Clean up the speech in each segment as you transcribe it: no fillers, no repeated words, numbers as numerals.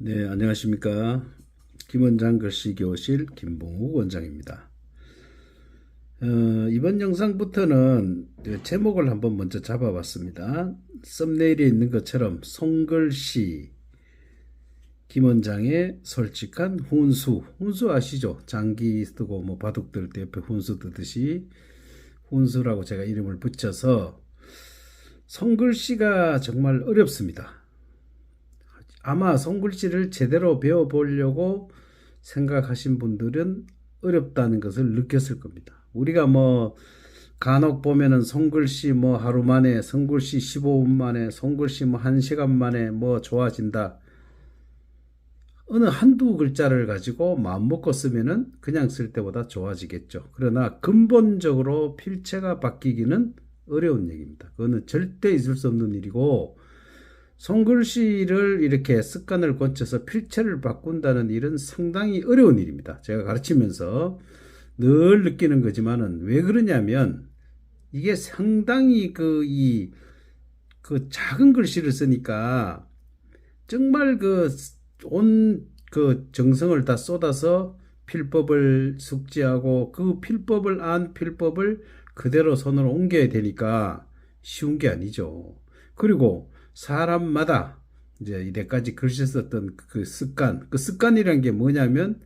네, 안녕하십니까. 김원장 글씨교실 김봉욱 원장입니다. 이번 영상부터는 그 제목을 한번 먼저 잡아봤습니다. 썸네일에 있는 것처럼 손글씨 김원장의 솔직한 훈수. 훈수 아시죠? 장기 쓰고 뭐 바둑 들 때 옆에 훈수 뜨듯이 훈수라고 제가 이름을 붙여서 손글씨가 정말 어렵습니다. 아마 손글씨를 제대로 배워보려고 생각하신 분들은 어렵다는 것을 느꼈을 겁니다. 우리가 뭐 간혹 보면은 손글씨 뭐 하루 만에, 손글씨 15분 만에, 손글씨 뭐 1시간 만에 뭐 좋아진다. 어느 한두 글자를 가지고 마음 먹고 쓰면은 그냥 쓸 때보다 좋아지겠죠. 그러나 근본적으로 필체가 바뀌기는 어려운 얘기입니다. 그거는 절대 있을 수 없는 일이고, 손글씨를 이렇게 습관을 고쳐서 필체를 바꾼다는 일은 상당히 어려운 일입니다. 제가 가르치면서 늘 느끼는 거지만은 왜 그러냐면 이게 상당히 그 작은 글씨를 쓰니까 정말 그 정성을 다 쏟아서 필법을 숙지하고 그 필법을 안 필법을 그대로 손으로 옮겨야 되니까 쉬운 게 아니죠. 그리고 사람마다 이제 이때까지 글씨 썼던 그 습관이란 게 뭐냐면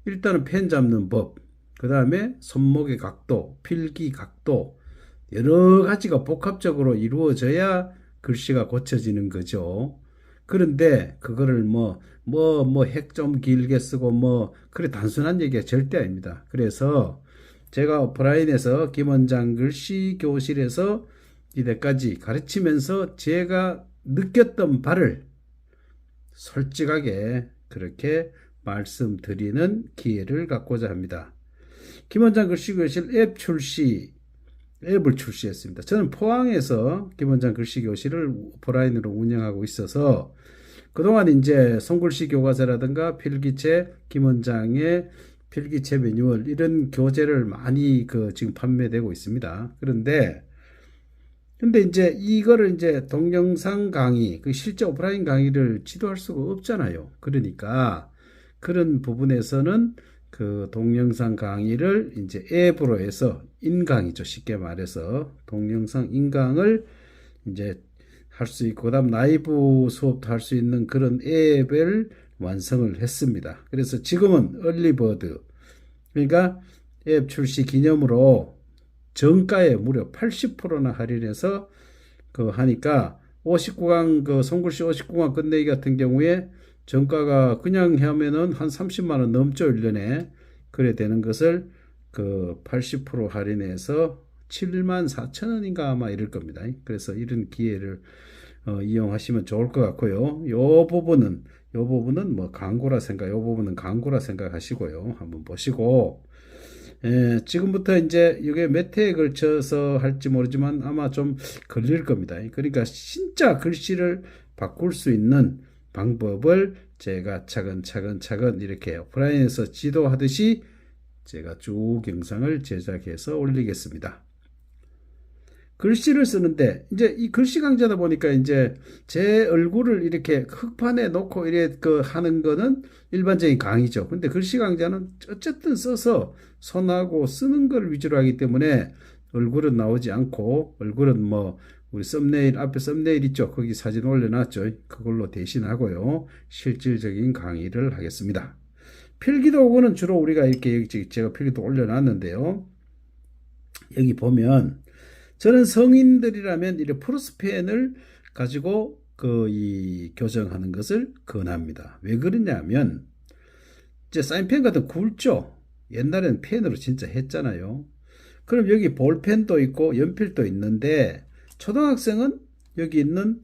일단은 펜 잡는 법, 그 다음에 손목의 각도, 필기 각도, 여러 가지가 복합적으로 이루어져야 글씨가 고쳐지는 거죠. 그런데 그거를 핵 좀 길게 쓰고 그래 단순한 얘기가 절대 아닙니다. 그래서 제가 오프라인에서 김원장 글씨 교실에서 이때까지 가르치면서 제가 느꼈던 바를 솔직하게 그렇게 말씀드리는 기회를 갖고자 합니다. 김원장 글씨교실 앱을 출시했습니다. 저는 포항에서 김원장 글씨교실을 오프라인으로 운영하고 있어서 그동안 이제 손글씨 교과서라든가 필기체, 김원장의 필기체 매뉴얼 이런 교재를 많이 지금 판매되고 있습니다. 근데 이제 이거를 이제 동영상 강의, 그 실제 오프라인 강의를 지도할 수가 없잖아요. 그러니까 그런 부분에서는 그 동영상 강의를 이제 앱으로 해서 인강이죠. 쉽게 말해서 동영상 인강을 이제 할 수 있고, 그다음 라이브 수업도 할 수 있는 그런 앱을 완성을 했습니다. 그래서 지금은 얼리버드, 그러니까 앱 출시 기념으로 정가에 무려 80%나 할인해서 하니까 59강 손글씨 59강 끝내기 같은 경우에 정가가 그냥 하면은 한 30만 원 넘죠, 1년에. 그래 되는 것을 80% 할인해서 7만 4천 원인가 아마 이럴 겁니다. 그래서 이런 기회를 이용하시면 좋을 것 같고요. 요 부분은 뭐 요 부분은 광고라 생각하시고요. 한번 보시고, 지금부터 이제 이게 몇 회에 걸쳐서 할지 모르지만 아마 좀 걸릴 겁니다. 그러니까 진짜 글씨를 바꿀 수 있는 방법을 제가 차근차근 이렇게 오프라인에서 지도하듯이 제가 쭉 영상을 제작해서 올리겠습니다. 글씨를 쓰는데 이제 이 글씨 강좌다 보니까 이제 제 얼굴을 이렇게 흑판에 놓고 이래 하는 거는 일반적인 강의죠. 근데 글씨 강좌는 어쨌든 써서 손하고 쓰는 걸 위주로 하기 때문에 얼굴은 나오지 않고, 얼굴은 우리 앞에 썸네일 있죠. 거기 사진 올려놨죠. 그걸로 대신하고요. 실질적인 강의를 하겠습니다. 필기도구는 주로 우리가 이렇게 제가 필기도 올려놨는데요. 여기 보면 저는 성인들이라면 이렇게 프로스펜을 가지고 이 교정하는 것을 권합니다. 왜 그러냐면 이제 사인펜 같은 굵죠. 옛날에는 펜으로 진짜 했잖아요. 그럼 여기 볼펜도 있고 연필도 있는데 초등학생은 여기 있는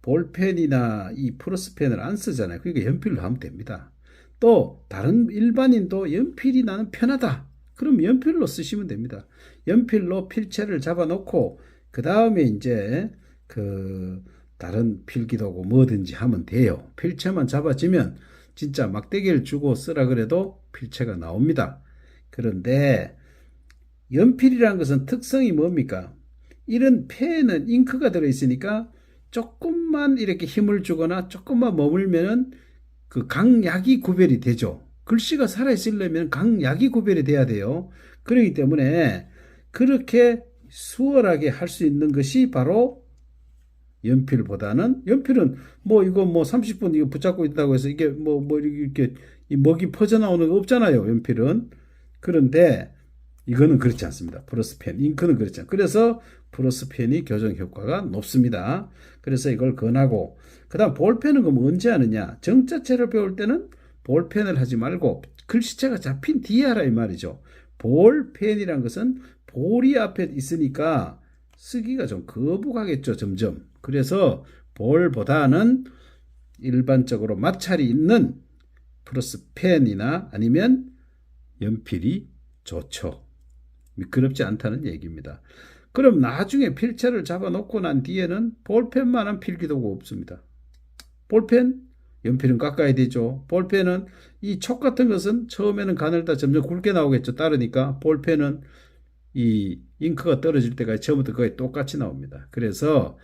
볼펜이나 이 프로스펜을 안 쓰잖아요. 그러니까 연필로 하면 됩니다. 또 다른 일반인도 연필이 나는 편하다. 그럼 연필로 쓰시면 됩니다. 연필로 필체를 잡아놓고 그 다음에 이제 다른 필기도구 뭐든지 하면 돼요. 필체만 잡아지면 진짜 막대기를 주고 쓰라 그래도 필체가 나옵니다. 그런데 연필이라는 것은 특성이 뭡니까? 이런 펜은 잉크가 들어있으니까 조금만 이렇게 힘을 주거나 조금만 머물면은 그 강약이 구별이 되죠. 글씨가 살아있으려면 강약이 구별이 돼야 돼요. 그렇기 때문에 그렇게 수월하게 할 수 있는 것이 바로 연필보다는, 연필은 뭐 이거 뭐 30분 이거 붙잡고 있다고 해서 이게 뭐 이렇게 이 먹이 퍼져나오는 거 없잖아요. 연필은. 그런데 이거는 그렇지 않습니다. 플러스펜, 잉크는 그렇지 않아요. 그래서 플러스펜이 교정 효과가 높습니다. 그래서 이걸 권하고, 그 다음 볼펜은 그럼 언제 하느냐? 정자체를 배울 때는 볼펜을 하지 말고 글씨체가 잡힌 뒤에 하라 이 말이죠. 볼펜이란 것은 볼이 앞에 있으니까 쓰기가 좀 거북하겠죠, 점점. 그래서 볼보다는 일반적으로 마찰이 있는 플러스펜이나 아니면 연필이 좋죠. 미끄럽지 않다는 얘기입니다. 그럼 나중에 필체를 잡아놓고 난 뒤에는 볼펜만한 필기도구 없습니다. 볼펜, 연필은 깎아야 되죠. 볼펜은 이 촉 같은 것은 처음에는 가늘다 점점 굵게 나오겠죠. 따르니까 볼펜은 이 잉크가 떨어질 때까지 처음부터 거의 똑같이 나옵니다. 그래서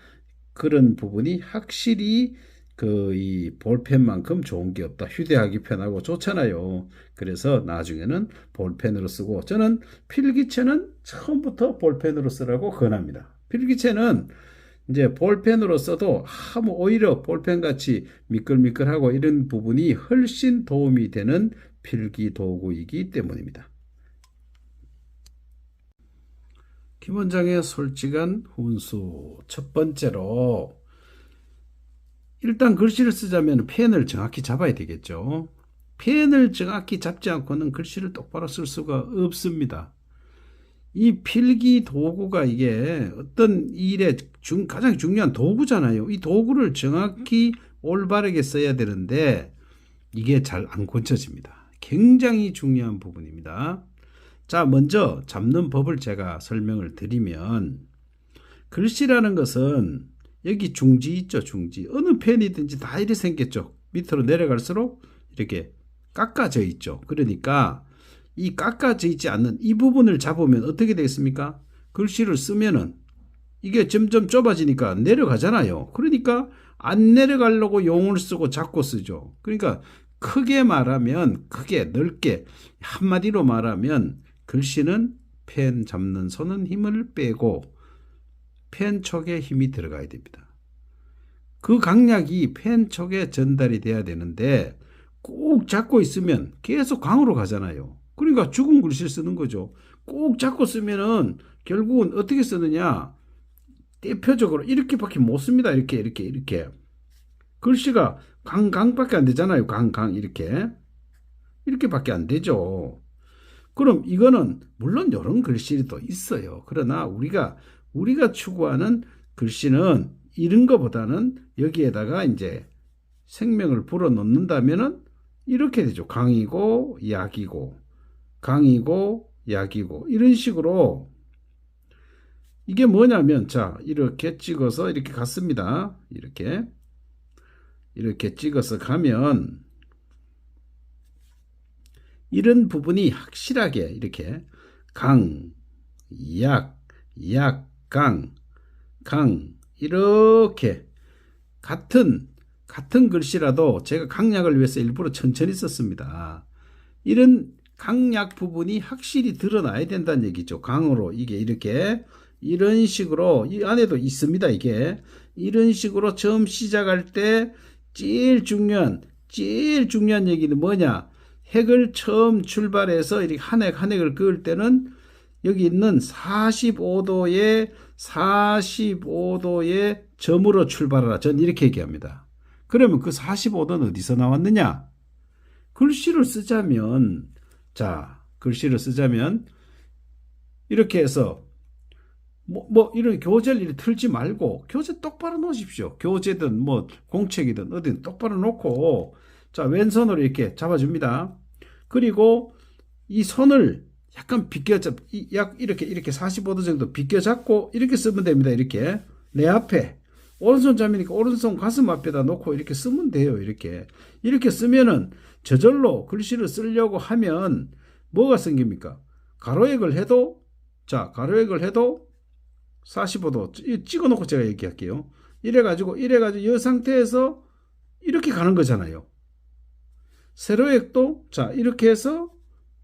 그런 부분이 확실히 그 이 볼펜만큼 좋은 게 없다. 휴대하기 편하고 좋잖아요. 그래서 나중에는 볼펜으로 쓰고, 저는 필기체는 처음부터 볼펜으로 쓰라고 권합니다. 필기체는 이제 볼펜으로 써도 아무 오히려 볼펜같이 미끌미끌하고 이런 부분이 훨씬 도움이 되는 필기 도구이기 때문입니다. 기본장의 솔직한 훈수. 첫 번째로 일단 글씨를 쓰자면 펜을 정확히 잡아야 되겠죠. 펜을 정확히 잡지 않고는 글씨를 똑바로 쓸 수가 없습니다. 이 필기 도구가 이게 어떤 일에 가장 중요한 도구잖아요. 이 도구를 정확히 올바르게 써야 되는데 이게 잘 안 고쳐집니다. 굉장히 중요한 부분입니다. 자, 먼저 잡는 법을 제가 설명을 드리면, 글씨라는 것은 여기 중지 있죠, 중지. 어느 펜이든지 다 이렇게 생겼죠. 밑으로 내려갈수록 이렇게 깎아져 있죠. 그러니까 이 깎아져 있지 않는 이 부분을 잡으면 어떻게 되겠습니까? 글씨를 쓰면은 이게 점점 좁아지니까 내려가잖아요. 그러니까 안 내려가려고 용을 쓰고 잡고 쓰죠. 그러니까 크게 말하면, 크게 넓게, 한마디로 말하면 글씨는 펜 잡는 손은 힘을 빼고 펜 촉에 힘이 들어가야 됩니다. 그 강약이 펜 촉에 전달이 돼야 되는데 꼭 잡고 있으면 계속 강으로 가잖아요. 그러니까 죽은 글씨를 쓰는 거죠. 꼭 잡고 쓰면은 결국은 어떻게 쓰느냐? 대표적으로 이렇게밖에 못 씁니다. 이렇게. 글씨가 강밖에 안 되잖아요. 이렇게밖에 안 되죠. 그럼 이거는 물론 이런 글씨도 있어요. 그러나 우리가 추구하는 글씨는 이런 거보다는 여기에다가 이제 생명을 불어 넣는다면은 이렇게 되죠. 강이고 약이고, 강이고 약이고, 이런 식으로. 이게 뭐냐면, 자, 이렇게 찍어서 이렇게 갔습니다. 이렇게 찍어서 가면 이런 부분이 확실하게 이렇게 강, 약, 강 이렇게 같은 글씨라도 제가 강약을 위해서 일부러 천천히 썼습니다. 이런 강약 부분이 확실히 드러나야 된다는 얘기죠. 강으로 이게 이렇게 이런 식으로 이 안에도 있습니다. 이게 이런 식으로 처음 시작할 때 제일 중요한 얘기는 뭐냐? 핵을 처음 출발해서 이렇게 한 획을 그을 때는 여기 있는 45도의 점으로 출발하라. 전 이렇게 얘기합니다. 그러면 그 45도는 어디서 나왔느냐? 글씨를 쓰자면 이렇게 해서 이런 교재를 이렇게 틀지 말고 교재 똑바로 놓으십시오. 교재든 뭐 공책이든 어디든 똑바로 놓고, 자, 왼손으로 이렇게 잡아줍니다. 그리고 이 손을 약간 이렇게 45도 정도 비껴 잡고 이렇게 쓰면 됩니다. 이렇게 내 앞에 오른손 잡으니까 오른손 가슴 앞에다 놓고 이렇게 쓰면 돼요. 이렇게 쓰면은 저절로 글씨를 쓰려고 하면 뭐가 생깁니까? 가로획을 해도 45도 찍어 놓고 제가 얘기할게요. 이래가지고 이 상태에서 이렇게 가는 거잖아요. 세로액도 자 이렇게 해서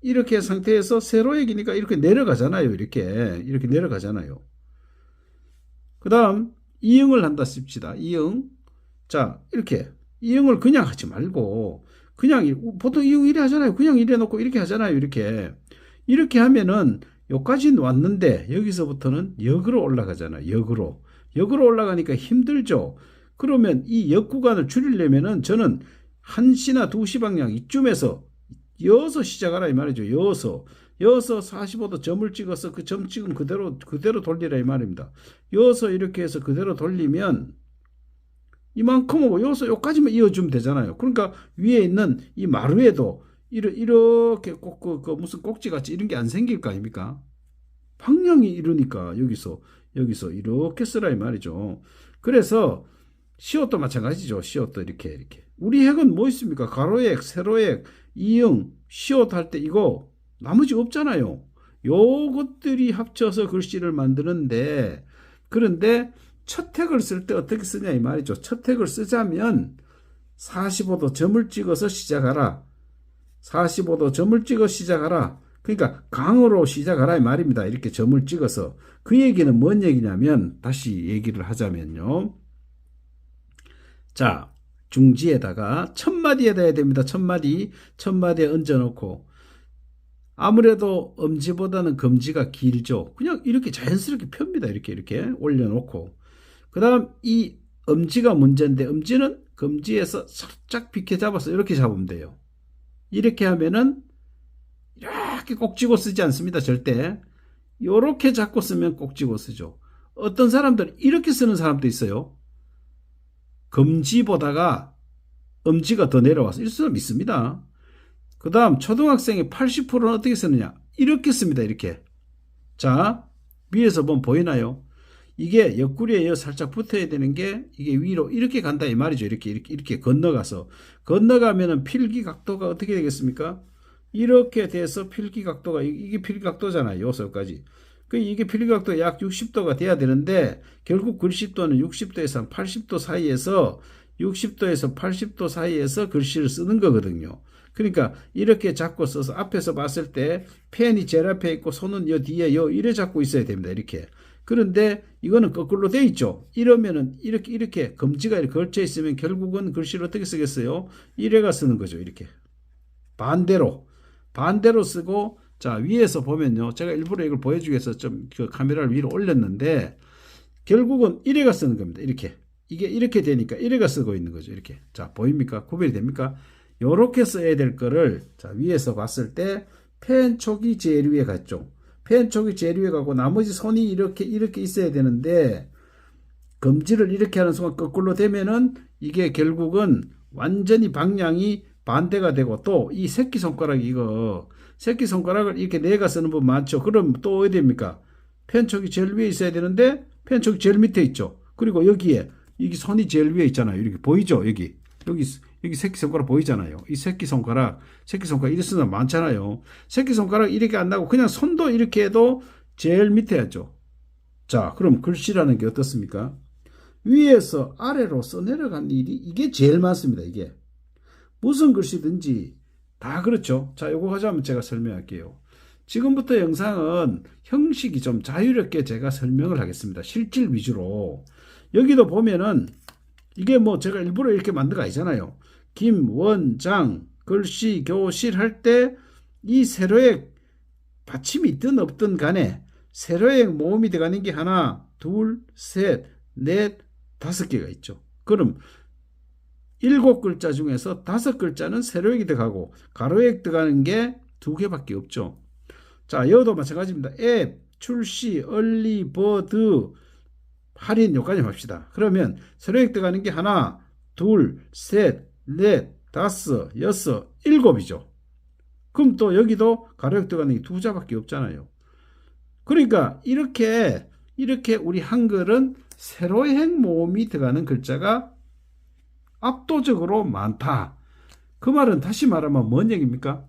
이렇게 상태에서 세로액이니까 이렇게 내려가잖아요. 이렇게 내려가잖아요. 그 다음 이응을 한다 씁시다. 이응. 자 이렇게 이응을 그냥 하지 말고 그냥 보통 이응 이래 하잖아요. 그냥 이래 놓고 이렇게 하잖아요. 이렇게 하면은 여기까지는 왔는데 여기서부터는 역으로 올라가잖아요. 역으로 올라가니까 힘들죠. 그러면 이 역 구간을 줄이려면은 저는 1시나 2시 방향 이쯤에서 여서 시작하라 이 말이죠. 여서 45도 점을 찍어서 그 점 찍은 그대로 돌리라 이 말입니다. 여서 이렇게 해서 그대로 돌리면 이만큼 오고 여기서 여기까지만 이어주면 되잖아요. 그러니까 위에 있는 이 마루에도 이렇게 꼭 무슨 꼭지같이 이런 게 안 생길 거 아닙니까? 방향이 이러니까 여기서 이렇게 쓰라 이 말이죠. 그래서 시옷도 마찬가지죠. 시옷도 이렇게 우리 핵은 뭐 있습니까? 가로액, 세로액, 이응, 시옷 할 때 이거 나머지 없잖아요. 요것들이 합쳐서 글씨를 만드는데 그런데 첫 핵을 쓸 때 어떻게 쓰냐 이 말이죠. 첫 핵을 쓰자면 45도 점을 찍어서 시작하라. 45도 점을 찍어 시작하라. 그러니까 강으로 시작하라 이 말입니다. 이렇게 점을 찍어서. 그 얘기는 뭔 얘기냐면 다시 얘기를 하자면요. 자, 중지에다가 첫마디에다 해야 됩니다. 첫마디에 얹어놓고 아무래도 엄지보다는 검지가 길죠. 그냥 이렇게 자연스럽게 펴니다. 이렇게 올려놓고 그 다음 이 엄지가 문제인데 엄지는 검지에서 살짝 비켜 잡아서 이렇게 잡으면 돼요. 이렇게 하면은 이렇게 꼭 쥐고 쓰지 않습니다. 절대. 이렇게 잡고 쓰면 꼭 쥐고 쓰죠. 어떤 사람들은 이렇게 쓰는 사람도 있어요. 검지보다가 엄지가 더 내려와서 이럴 수는 있습니다. 그 다음 초등학생의 80%는 어떻게 쓰느냐? 이렇게 씁니다. 이렇게. 자, 위에서 보면 보이나요? 이게 옆구리에 살짝 붙어야 되는 게 이게 위로 이렇게 간다 이 말이죠. 이렇게 건너가면은 필기 각도가 어떻게 되겠습니까? 이렇게 돼서 필기 각도가 이게 필기 각도잖아요. 요소까지. 이게 필기 각도가 약 60도가 돼야 되는데 결국 글씨도는 60도에서 한 80도 사이에서 60도에서 80도 사이에서 글씨를 쓰는 거거든요. 그러니까 이렇게 잡고 써서 앞에서 봤을 때 펜이 제일 앞에 있고 손은 요 뒤에 이래 잡고 있어야 됩니다. 이렇게. 그런데 이거는 거꾸로 돼 있죠. 이러면은 이렇게 검지가 이렇게 걸쳐 있으면 결국은 글씨를 어떻게 쓰겠어요? 이래가 쓰는 거죠. 이렇게. 반대로 쓰고 자 위에서 보면요. 제가 일부러 이걸 보여주기 위해서 좀 그 카메라를 위로 올렸는데 결국은 이래가 쓰는 겁니다. 이게 이렇게 되니까 이래가 쓰고 있는 거죠. 이렇게. 자 보입니까? 구별이 됩니까? 요렇게 써야 될 거를 자 위에서 봤을 때 펜 촉이 제일 위에 갔죠. 펜 촉이 제일 위에 가고 나머지 손이 이렇게 있어야 되는데 검지를 이렇게 하는 순간 거꾸로 되면은 이게 결국은 완전히 방향이 반대가 되고 또 이 새끼손가락을 이렇게 내가 쓰는 분 많죠. 그럼 또 어디 됩니까? 펜촉이 제일 위에 있어야 되는데 펜촉이 제일 밑에 있죠. 그리고 여기에 이게 손이 제일 위에 있잖아요. 이렇게 보이죠? 여기 새끼손가락 보이잖아요. 이 새끼손가락 이렇게 쓰는 사람 많잖아요. 새끼손가락 이렇게 안 나고 그냥 손도 이렇게 해도 제일 밑에 하죠. 자, 그럼 글씨라는 게 어떻습니까? 위에서 아래로 써내려간 일이 이게 제일 많습니다. 이게. 무슨 글씨든지 다 그렇죠. 자, 요거 하자면 제가 설명할게요. 지금부터 영상은 형식이 좀 자유롭게 제가 설명을 하겠습니다. 실질 위주로. 여기도 보면은 이게 뭐 제가 일부러 이렇게 만든 거 아니잖아요. 김원장 글씨 교실 할 때 이 세로액 받침이 있든 없든 간에 세로액 모음이 들어가는 게 하나, 둘, 셋, 넷, 5개가 있죠. 그럼 7글자 중에서 5글자는 세로액이 들어가고 가로액 들어가는 게 2개밖에 없죠. 자, 여기도 마찬가지입니다. 앱, 출시, 얼리, 버드, 할인 여기까지 합시다. 그러면 세로액 들어가는 게 하나, 둘, 셋, 넷, 5, 6, 7이죠. 그럼 또 여기도 가로액 들어가는 게 2자밖에 없잖아요. 그러니까 이렇게 우리 한글은 세로액 모음이 들어가는 글자가 압도적으로 많다. 그 말은 다시 말하면 뭔 얘기입니까?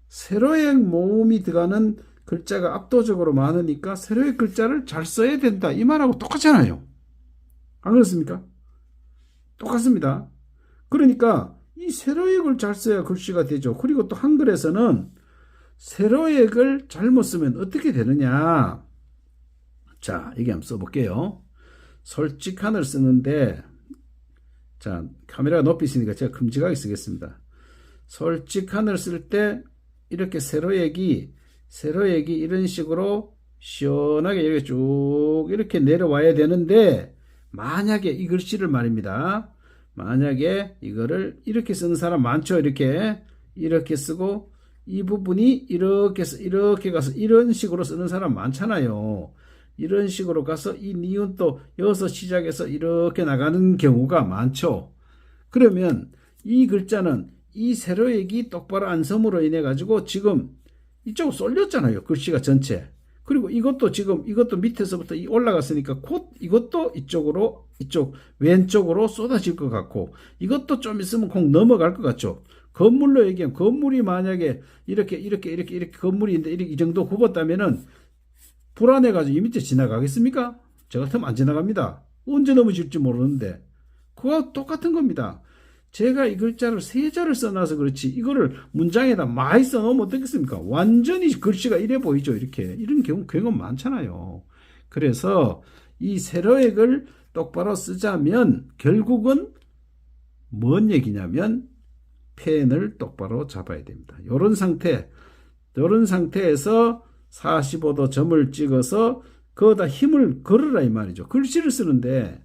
세로액 모음이 들어가는 글자가 압도적으로 많으니까 세로액 글자를 잘 써야 된다. 이 말하고 똑같잖아요. 안 그렇습니까? 똑같습니다. 그러니까 이 세로액을 잘 써야 글씨가 되죠. 그리고 또 한글에서는 세로액을 잘못 쓰면 어떻게 되느냐. 자, 이게 한번 써볼게요. 솔직한을 쓰는데, 자, 카메라가 높이 있으니까 제가 큼직하게 쓰겠습니다. 솔직한을 쓸 때 이렇게 세로액이 이런 식으로 시원하게 이렇게 쭉 이렇게 내려와야 되는데, 만약에 이 글씨를 말입니다. 만약에 이거를 이렇게 쓰는 사람 많죠. 이렇게 쓰고 이 부분이 이렇게 가서 이런 식으로 쓰는 사람 많잖아요. 이런 식으로 가서 이 니은도 여기서 시작해서 이렇게 나가는 경우가 많죠. 그러면 이 글자는 이 세로액이 똑바로 안 섬으로 인해 가지고 지금 이쪽으로 쏠렸잖아요. 글씨가 전체. 그리고 이것도 밑에서부터 올라갔으니까 곧 이것도 이쪽 왼쪽으로 쏟아질 것 같고, 이것도 좀 있으면 콩 넘어갈 것 같죠. 건물로 얘기하면, 건물이 만약에 이렇게 건물인데 이 정도 굽었다면은 불안해가지고 이 밑에 지나가겠습니까? 저 같으면 안 지나갑니다. 언제 넘어질지 모르는데. 그와 똑같은 겁니다. 제가 이 글자를 세 자를 써놔서 그렇지, 이거를 문장에다 많이 써놓으면 어떻겠습니까? 완전히 글씨가 이래 보이죠. 이런 경우 많잖아요. 그래서 이 세로액을 똑바로 쓰자면 결국은 뭔 얘기냐면 펜을 똑바로 잡아야 됩니다. 이런 상태에서 45도 점을 찍어서 거기다 힘을 걸으라 이 말이죠. 글씨를 쓰는데,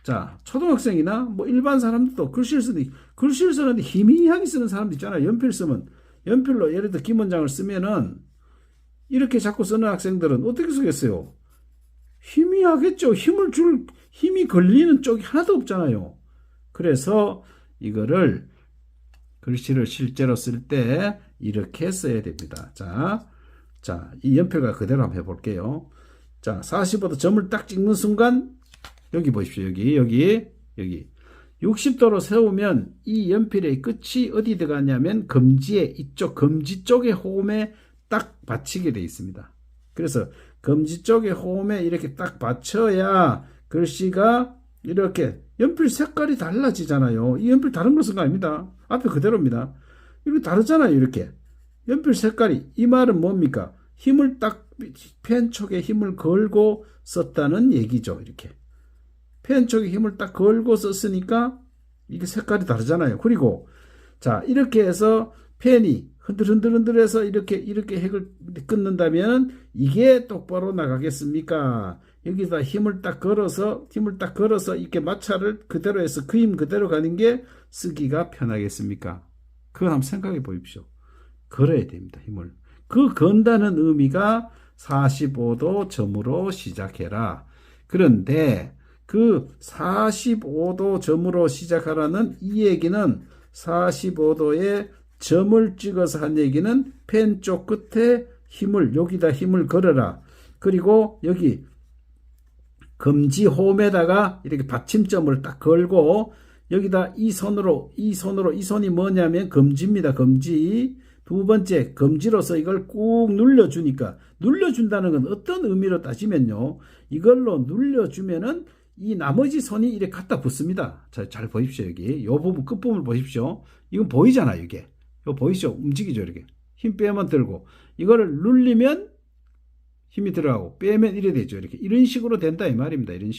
자, 초등학생이나 뭐 일반 사람들도 글씨를 쓰는데 희미하게 쓰는 사람도 있잖아요. 연필로 예를 들어 기문장을 쓰면은 이렇게 자꾸 쓰는 학생들은 어떻게 쓰겠어요? 희미하겠죠. 힘이 걸리는 쪽이 하나도 없잖아요. 그래서 이거를 글씨를 실제로 쓸 때 이렇게 써야 됩니다. 자, 이 연필과 그대로 한번 해볼게요. 자, 45도 점을 딱 찍는 순간, 여기 보십시오. 여기 60도로 세우면 이 연필의 끝이 어디 들어가냐면 검지 쪽의 홈에 딱 받치게 되어 있습니다. 그래서 검지 쪽의 홈에 이렇게 딱 받쳐야 글씨가 이렇게, 연필 색깔이 달라지잖아요. 이 연필 다른 거 쓴 거 아닙니다. 앞에 그대로입니다. 이거 다르잖아요. 이렇게 연필 색깔이, 이 말은 뭡니까? 힘을 딱 펜 촉에 힘을 걸고 썼다는 얘기죠. 이렇게 펜 촉에 힘을 딱 걸고 썼으니까 이게 색깔이 다르잖아요. 그리고 자, 이렇게 해서 펜이 흔들흔들해서 이렇게 핵을 끊는다면 이게 똑바로 나가겠습니까? 여기다 힘을 딱 걸어서 이렇게 마찰을 그대로 해서 그 힘 그대로 가는 게 쓰기가 편하겠습니까? 그걸 한번 생각해 보십시오. 걸어야 됩니다. 힘을. 그 건다는 의미가 45도 점으로 시작해라. 그런데 그 45도 점으로 시작하라는 이 얘기는 45도에 점을 찍어서 한 얘기는 펜 쪽 끝에 여기다 힘을 걸어라. 그리고 여기 검지 홈에다가 이렇게 받침점을 딱 걸고 여기다 이 손이 뭐냐면 검지입니다. 검지. 두 번째, 검지로서 이걸 꾹 눌러준다는 건 어떤 의미로 따지면요, 이걸로 눌러주면은 이 나머지 손이 이렇게 갖다 붙습니다. 자, 잘 보십시오. 여기 요 부분 끝부분을 보십시오. 이건 보이잖아요. 이게 이거 보이시죠? 움직이죠. 이렇게 힘 빼면 들고 이거를 눌리면 힘이 들어가고 빼면 이래 되죠. 이런 식으로 된다 이 말입니다. 이런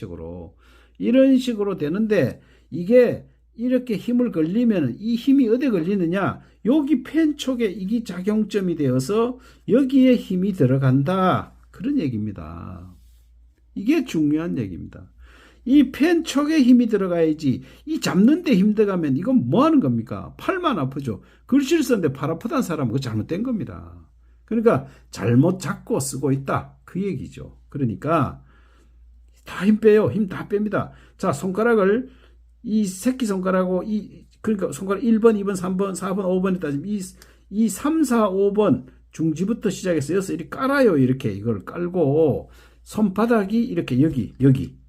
식으로 되는데, 이게 이렇게 힘을 걸리면 이 힘이 어디에 걸리느냐? 여기 펜 촉에 이게 작용점이 되어서 여기에 힘이 들어간다. 그런 얘기입니다. 이게 중요한 얘기입니다. 이 펜 촉에 힘이 들어가야지, 이 잡는데 힘 들어가면 이건 뭐 하는 겁니까? 팔만 아프죠. 글씨를 썼는데 팔 아프다는 사람은 그거 잘못된 겁니다. 그러니까 잘못 잡고 쓰고 있다. 그 얘기죠. 그러니까 다 힘 빼요. 힘 다 뺍니다. 자, 손가락을 이 새끼손가락하고 그러니까 손가락 1번, 2번, 3번, 4번, 5번에 따지면 이 3, 4, 5번 중지부터 시작해서 여기서 이렇게 깔아요. 이렇게 이걸 깔고 손바닥이 이렇게 여기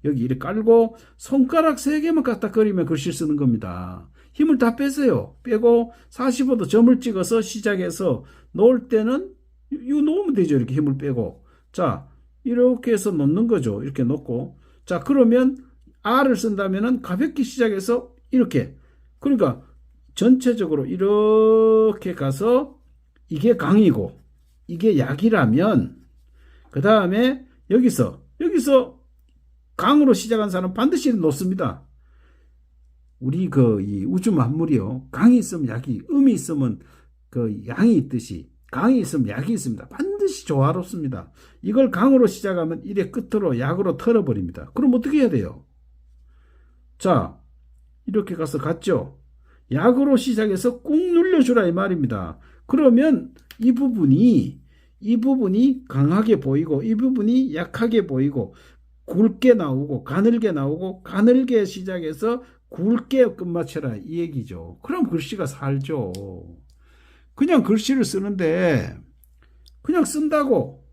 이렇게 깔고 손가락 3개만 까딱거리면 글씨를 쓰는 겁니다. 힘을 다 빼세요. 빼고 45도 점을 찍어서 시작해서 놓을 때는 이거 놓으면 되죠. 이렇게 힘을 빼고. 자, 이렇게 해서 놓는 거죠. 이렇게 놓고. 자, 그러면 R을 쓴다면은 가볍게 시작해서 이렇게. 그러니까 전체적으로 이렇게 가서 이게 강이고 이게 약이라면 그 다음에 여기서 강으로 시작한 사람 반드시 놓습니다. 우리 이 우주 만물이요. 강이 있으면 약이, 음이 있으면 그 양이 있듯이 강이 있으면 약이 있습니다. 반드시 조화롭습니다. 이걸 강으로 시작하면 이래 끝으로 약으로 털어버립니다. 그럼 어떻게 해야 돼요? 자, 이렇게 가서 갔죠. 약으로 시작해서 꾹 눌러주라 이 말입니다. 그러면 이 부분이 강하게 보이고 이 부분이 약하게 보이고 굵게 나오고 가늘게 시작해서 굵게 끝마쳐라 이 얘기죠. 그럼 글씨가 살죠. 그냥 글씨를 쓰는데 그냥 쓴다고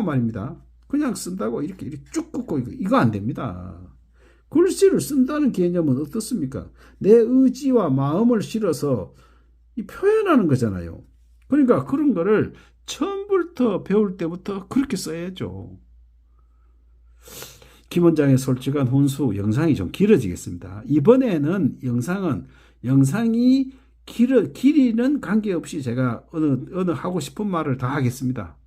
말입니다. 그냥 쓴다고 이렇게 쭉 긋고 이거 안 됩니다. 글씨를 쓴다는 개념은 어떻습니까? 내 의지와 마음을 실어서 표현하는 거잖아요. 그러니까 그런 거를 처음부터 배울 때부터 그렇게 써야죠. 김 원장의 솔직한 훈수 영상이 좀 길어지겠습니다. 이번에는 영상이 길이는 관계없이 제가 어느 하고 싶은 말을 다 하겠습니다.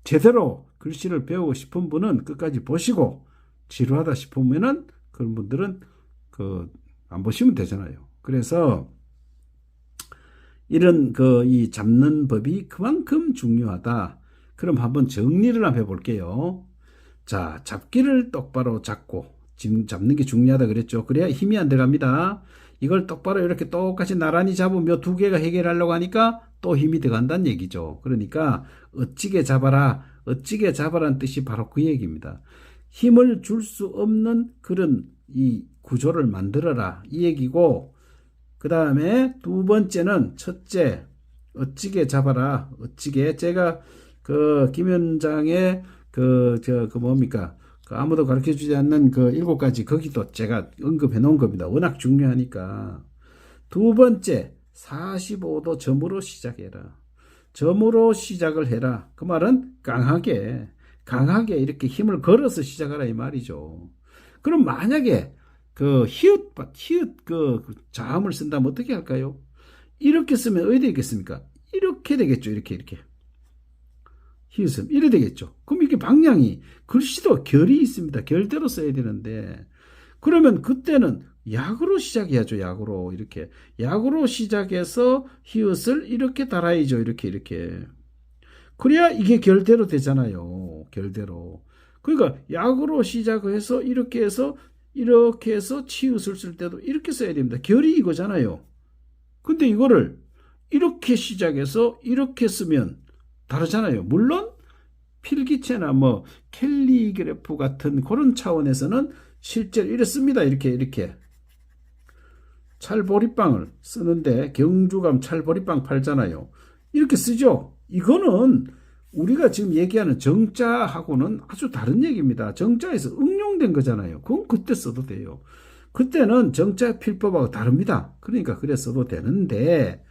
제대로 글씨를 배우고 싶은 분은 끝까지 보시고 지루하다 싶으면은 그런 분들은 안 보시면 되잖아요. 그래서 이런 이 잡는 법이 그만큼 중요하다. 그럼 한번 정리를 한번 해볼게요. 자, 잡기를 똑바로 잡고 지금 잡는 게 중요하다 그랬죠. 그래야 힘이 안 들어갑니다. 이걸 똑바로 이렇게 똑같이 나란히 잡으면 두 개가 해결하려고 하니까 또 힘이 들어간다는 얘기죠. 그러니까 어찌게 잡아라는 뜻이 바로 그 얘기입니다. 힘을 줄 수 없는 그런 이 구조를 만들어라 이 얘기고, 그 다음에 두 번째는 첫째 어찌게 잡아라. 어찌게 제가 김현장의 뭡니까? 아무도 가르쳐 주지 않는 7가지 거기도 제가 언급해 놓은 겁니다. 워낙 중요하니까. 두 번째, 45도 점으로 시작해라. 점으로 시작을 해라. 그 말은 강하게 이렇게 힘을 걸어서 시작하라 이 말이죠. 그럼 만약에 히읗 자음을 쓴다면 어떻게 할까요? 이렇게 쓰면 어디 되겠습니까? 이렇게 되겠죠. 이렇게. 히읗은 이래 되겠죠. 그럼 이렇게 방향이 글씨도 결이 있습니다. 결대로 써야 되는데 그러면 그때는 약으로 시작해야죠. 약으로 시작해서 히읗을 이렇게 달아야죠. 이렇게. 그래야 이게 결대로 되잖아요. 결대로. 그러니까 약으로 시작해서 이렇게 해서 치읓을 쓸 때도 이렇게 써야 됩니다. 결이 이거잖아요. 근데 이거를 이렇게 시작해서 이렇게 쓰면 다르잖아요. 물론 필기체나 캘리그래프 같은 그런 차원에서는 실제로 이렇게 씁니다. 이렇게 찰보리빵을 쓰는데 경주감 찰보리빵 팔잖아요. 이렇게 쓰죠. 이거는 우리가 지금 얘기하는 정자하고는 아주 다른 얘기입니다. 정자에서 응용된 거잖아요. 그건 그때 써도 돼요. 그때는 정자 필법하고 다릅니다. 그러니까 그래 써도 되는데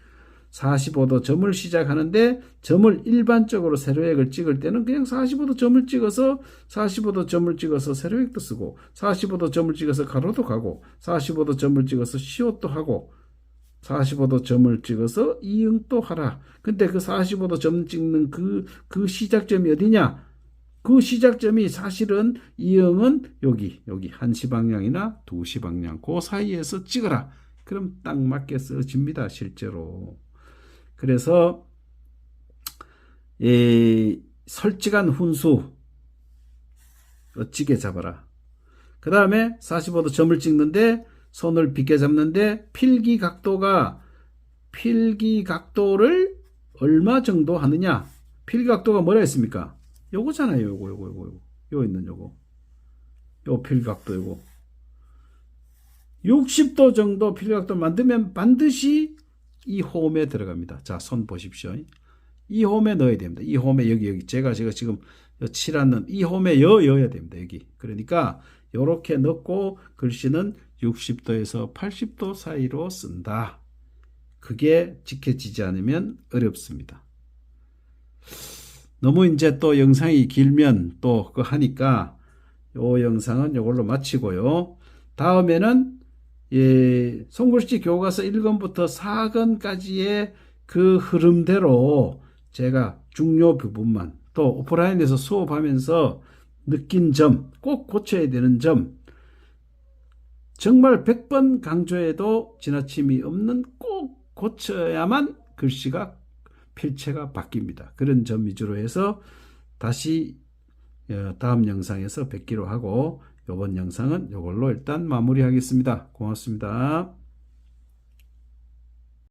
45도 점을 시작하는데 점을 일반적으로 세로획을 찍을 때는 그냥 45도 점을 찍어서 45도 점을 찍어서 세로획도 쓰고 45도 점을 찍어서 가로도 가고 45도 점을 찍어서 시옷도 하고 45도 점을 찍어서 이응도 하라. 근데 그 45도 점 찍는 그 시작점이 어디냐? 그 시작점이 사실은 이응은 여기 1시 방향이나 2시 방향 그 사이에서 찍어라. 그럼 딱 맞게 써집니다. 실제로. 그래서 솔직한 훈수 어찌게 잡아라. 그 다음에 45도 점을 찍는데 손을 빗게 잡는데 필기 각도를 얼마 정도 하느냐. 필기 각도가 뭐라 했습니까? 요거잖아요. 요 있는 요거 필기 각도 요거 60도 정도 필기 각도 만들면 반드시 이 홈에 들어갑니다. 자, 손 보십시오. 이 홈에 넣어야 됩니다. 이 홈에 여기 제가 지금 칠하는 이 홈에 넣어야 됩니다. 여기. 그러니까 이렇게 넣고 글씨는 60도에서 80도 사이로 쓴다. 그게 지켜지지 않으면 어렵습니다. 너무 이제 또 영상이 길면 또 하니까 요 영상은 이걸로 마치고요. 다음에는 예, 송글씨 교과서 1권부터 4권까지의 그 흐름대로 제가 중요 부분만 또 오프라인에서 수업하면서 느낀 점, 꼭 고쳐야 되는 점, 정말 100번 강조해도 지나침이 없는 꼭 고쳐야만 글씨가 필체가 바뀝니다. 그런 점 위주로 해서 다시 다음 영상에서 뵙기로 하고 이번 영상은 이걸로 일단 마무리하겠습니다. 고맙습니다.